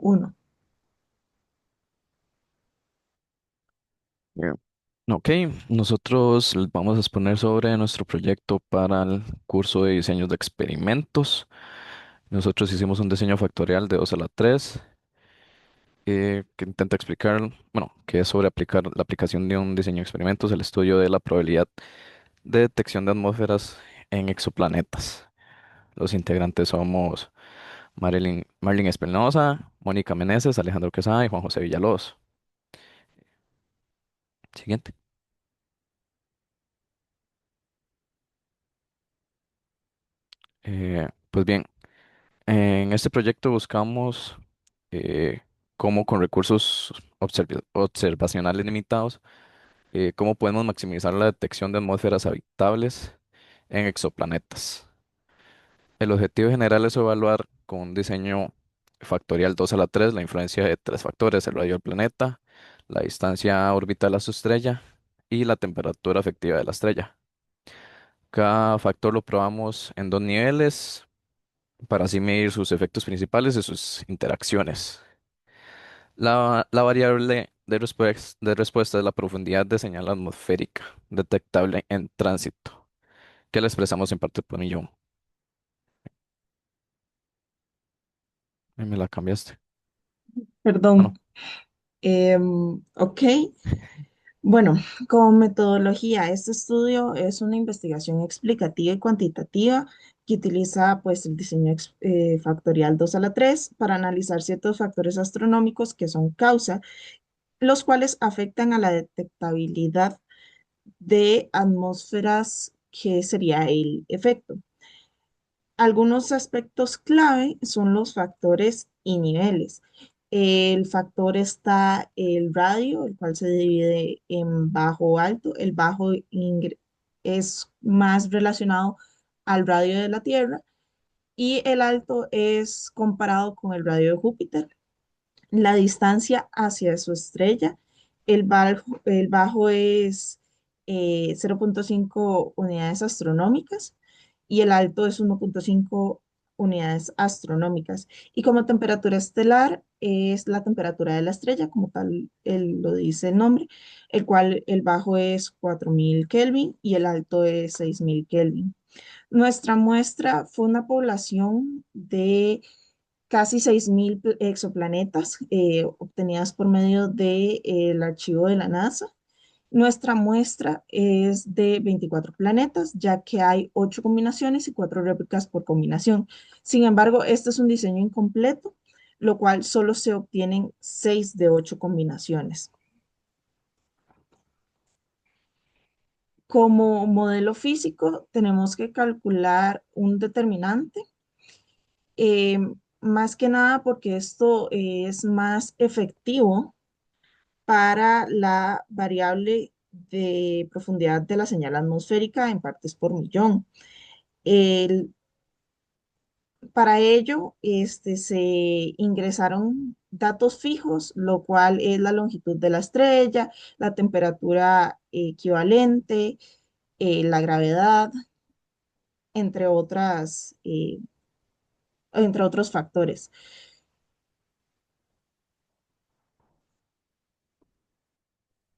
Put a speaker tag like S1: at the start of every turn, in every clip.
S1: uno.
S2: Bien. Ok, nosotros les vamos a exponer sobre nuestro proyecto para el curso de diseños de experimentos. Nosotros hicimos un diseño factorial de 2 a la 3 que intenta explicar, bueno, que es sobre aplicar la aplicación de un diseño de experimentos, el estudio de la probabilidad de detección de atmósferas en exoplanetas. Los integrantes somos Marlene Espinosa, Mónica Meneses, Alejandro Quesada y Juan José Villalobos. Siguiente. Pues bien, en este proyecto buscamos eh, cómo con recursos observacionales limitados, cómo podemos maximizar la detección de atmósferas habitables en exoplanetas. El objetivo general es evaluar con un diseño factorial 2 a la 3 la influencia de tres factores: el radio del planeta, la distancia orbital a su estrella y la temperatura efectiva de la estrella. Cada factor lo probamos en dos niveles para así medir sus efectos principales y sus interacciones. La variable de respuesta es la profundidad de señal atmosférica detectable en tránsito, que la expresamos en parte por millón. Me la cambiaste. Ah,
S1: Perdón.
S2: no.
S1: Ok. Bueno, como metodología, este estudio es una investigación explicativa y cuantitativa que utiliza pues el diseño factorial 2 a la 3 para analizar ciertos factores astronómicos que son causa, los cuales afectan a la detectabilidad de atmósferas, que sería el efecto. Algunos aspectos clave son los factores y niveles. El factor está el radio, el cual se divide en bajo o alto. El bajo es más relacionado al radio de la Tierra y el alto es comparado con el radio de Júpiter. La distancia hacia su estrella, el bajo es 0,5 unidades astronómicas y el alto es 1,5 unidades astronómicas. Y como temperatura estelar es la temperatura de la estrella, como tal lo dice el nombre, el cual el bajo es 4000 Kelvin y el alto es 6000 Kelvin. Nuestra muestra fue una población de casi 6000 exoplanetas obtenidas por medio del archivo de la NASA. Nuestra muestra es de 24 planetas, ya que hay 8 combinaciones y 4 réplicas por combinación. Sin embargo, este es un diseño incompleto, lo cual solo se obtienen 6 de 8 combinaciones. Como modelo físico, tenemos que calcular un determinante, eh, más que nada porque esto es más efectivo para la variable de profundidad de la señal atmosférica en partes por millón. El- para ello, se ingresaron datos fijos, lo cual es la longitud de la estrella, la temperatura equivalente, la gravedad, entre entre otros factores.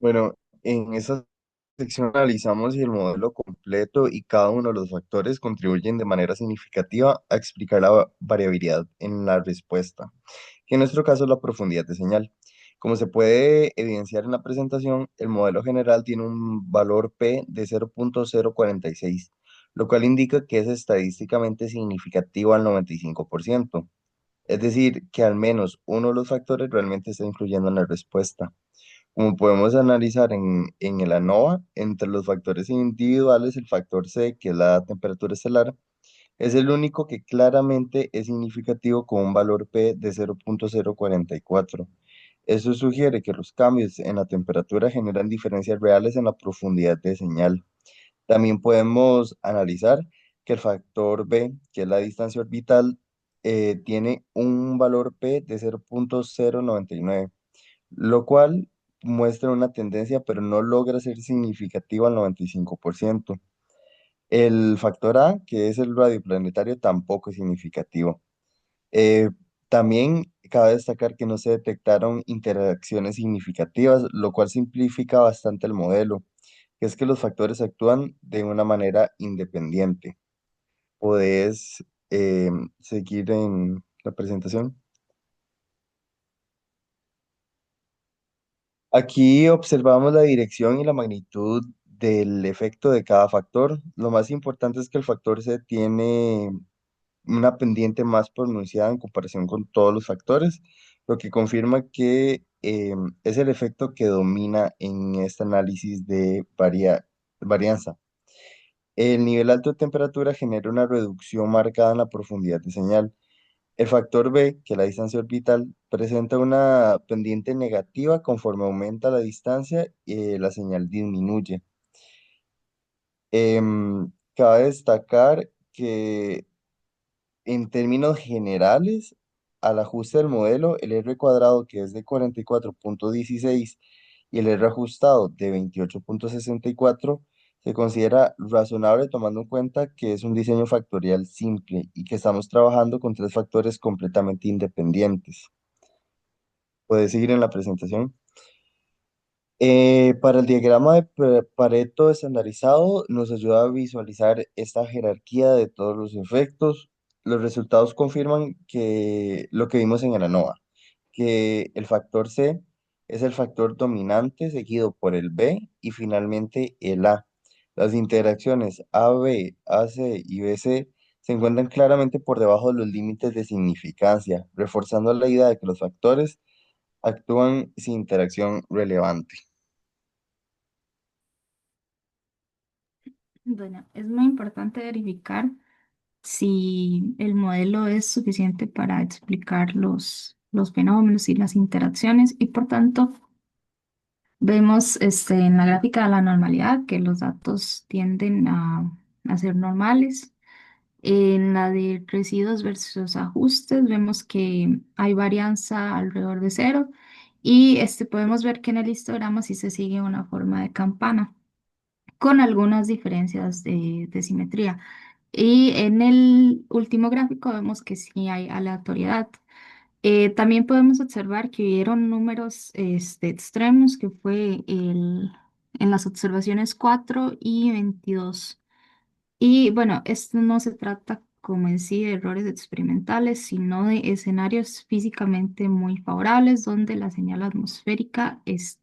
S3: Bueno, en esta sección analizamos si el modelo completo y cada uno de los factores contribuyen de manera significativa a explicar la variabilidad en la respuesta, que en nuestro caso es la profundidad de señal. Como se puede evidenciar en la presentación, el modelo general tiene un valor P de 0,046, lo cual indica que es estadísticamente significativo al 95%. Es decir, que al menos uno de los factores realmente está influyendo en la respuesta. Como podemos analizar en el ANOVA, entre los factores individuales, el factor C, que es la temperatura estelar, es el único que claramente es significativo con un valor P de 0,044. Eso sugiere que los cambios en la temperatura generan diferencias reales en la profundidad de señal. También podemos analizar que el factor B, que es la distancia orbital, tiene un valor P de 0,099, lo cual muestra una tendencia, pero no logra ser significativo al 95%. El factor A, que es el radioplanetario, tampoco es significativo. Eh, También Cabe destacar que no se detectaron interacciones significativas, lo cual simplifica bastante el modelo, que es que los factores actúan de una manera independiente. Podés seguir en la presentación. Aquí observamos la dirección y la magnitud del efecto de cada factor. Lo más importante es que el factor C tiene una pendiente más pronunciada en comparación con todos los factores, lo que confirma que es el efecto que domina en este análisis de varianza. El nivel alto de temperatura genera una reducción marcada en la profundidad de señal. El factor B, que es la distancia orbital, presenta una pendiente negativa conforme aumenta la distancia y la señal disminuye. Cabe destacar que en términos generales, al ajuste del modelo, el R cuadrado, que es de 44,16 y el R ajustado de 28,64 se considera razonable tomando en cuenta que es un diseño factorial simple y que estamos trabajando con tres factores completamente independientes. Puedes seguir en la presentación. Para el diagrama de Pareto estandarizado nos ayuda a visualizar esta jerarquía de todos los efectos. Los resultados confirman que lo que vimos en el ANOVA, que el factor C es el factor dominante seguido por el B y finalmente el A. Las interacciones AB, AC y BC se encuentran claramente por debajo de los límites de significancia, reforzando la idea de que los factores actúan sin interacción relevante.
S4: Bueno, es muy importante verificar si el modelo es suficiente para explicar los fenómenos y las interacciones y por tanto vemos en la gráfica de la normalidad que los datos tienden a ser normales. En la de residuos versus ajustes vemos que hay varianza alrededor de cero y podemos ver que en el histograma sí se sigue una forma de campana con algunas diferencias de simetría. Y en el último gráfico vemos que sí hay aleatoriedad. También podemos observar que hubieron números extremos, que fue en las observaciones 4 y 22. Y bueno, esto no se trata como en sí de errores experimentales, sino de escenarios físicamente muy favorables donde la señal atmosférica es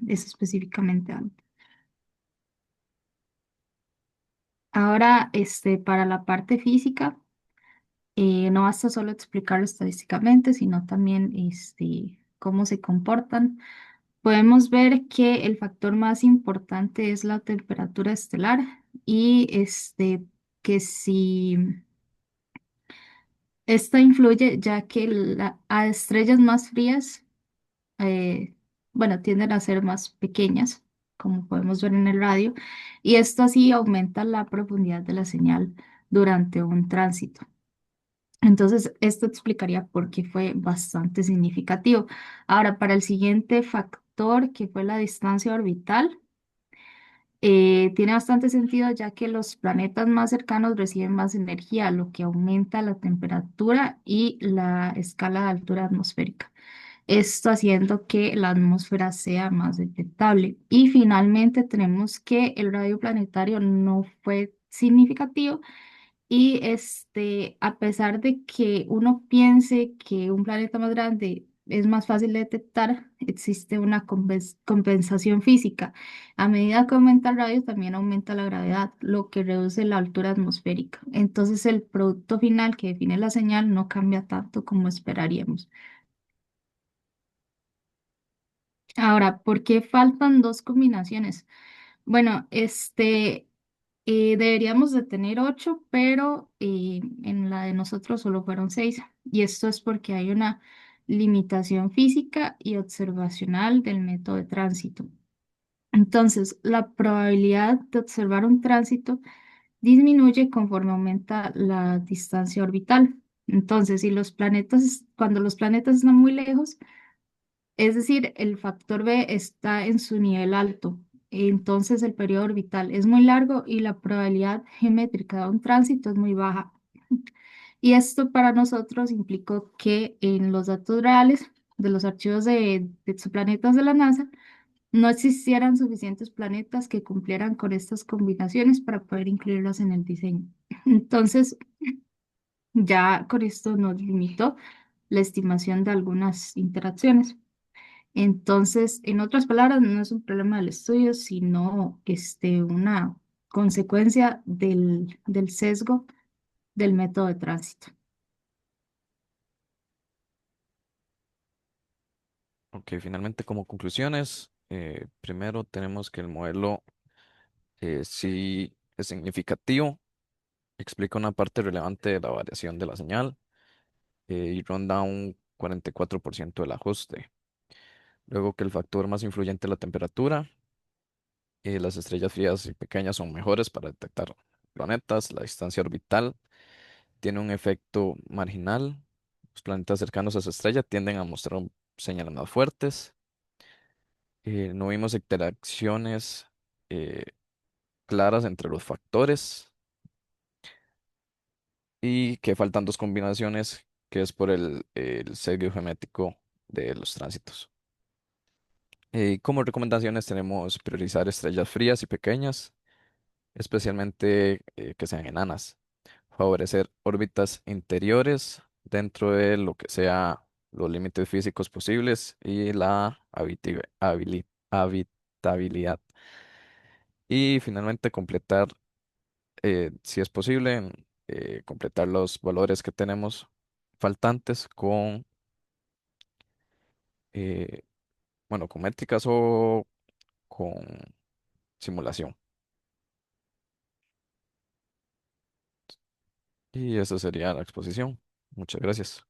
S4: específicamente alta. Ahora, para la parte física, no basta solo explicarlo estadísticamente, sino también cómo se comportan. Podemos ver que el factor más importante es la temperatura estelar y que si esta influye, ya que a estrellas más frías, eh, bueno, tienden a ser más pequeñas, como podemos ver en el radio, y esto así aumenta la profundidad de la señal durante un tránsito. Entonces, esto explicaría por qué fue bastante significativo. Ahora, para el siguiente factor, que fue la distancia orbital, tiene bastante sentido ya que los planetas más cercanos reciben más energía, lo que aumenta la temperatura y la escala de altura atmosférica. Esto haciendo que la atmósfera sea más detectable. Y finalmente tenemos que el radio planetario no fue significativo y a pesar de que uno piense que un planeta más grande es más fácil de detectar, existe una compensación física. A medida que aumenta el radio, también aumenta la gravedad, lo que reduce la altura atmosférica. Entonces, el producto final que define la señal no cambia tanto como esperaríamos. Ahora, ¿por qué faltan dos combinaciones? Bueno, deberíamos de tener ocho, pero en la de nosotros solo fueron seis. Y esto es porque hay una limitación física y observacional del método de tránsito. Entonces, la probabilidad de observar un tránsito disminuye conforme aumenta la distancia orbital. Entonces, si los planetas, cuando los planetas están muy lejos, es decir, el factor B está en su nivel alto. Entonces el periodo orbital es muy largo y la probabilidad geométrica de un tránsito es muy baja. Y esto para nosotros implicó que en los datos reales de los archivos de exoplanetas de la NASA no existieran suficientes planetas que cumplieran con estas combinaciones para poder incluirlos en el diseño. Entonces, ya con esto nos limitó la estimación de algunas interacciones. Entonces, en otras palabras, no es un problema del estudio, sino una consecuencia del sesgo del método de tránsito.
S2: Ok, finalmente como conclusiones, primero tenemos que el modelo sí es significativo, explica una parte relevante de la variación de la señal y ronda un 44% del ajuste. Luego que el factor más influyente es la temperatura, las estrellas frías y pequeñas son mejores para detectar planetas, la distancia orbital tiene un efecto marginal, los planetas cercanos a esa estrella tienden a mostrar señales más fuertes, no vimos interacciones eh, claras entre los factores y que faltan dos combinaciones, que es por el sesgo geométrico de los tránsitos. Como recomendaciones tenemos priorizar estrellas frías y pequeñas, especialmente que sean enanas. Favorecer órbitas interiores dentro de lo que sea los límites físicos posibles y la habitabilidad. Y finalmente completar, si es posible, completar los valores que tenemos faltantes con, eh, bueno, con métricas o con simulación. Y esa sería la exposición. Muchas gracias.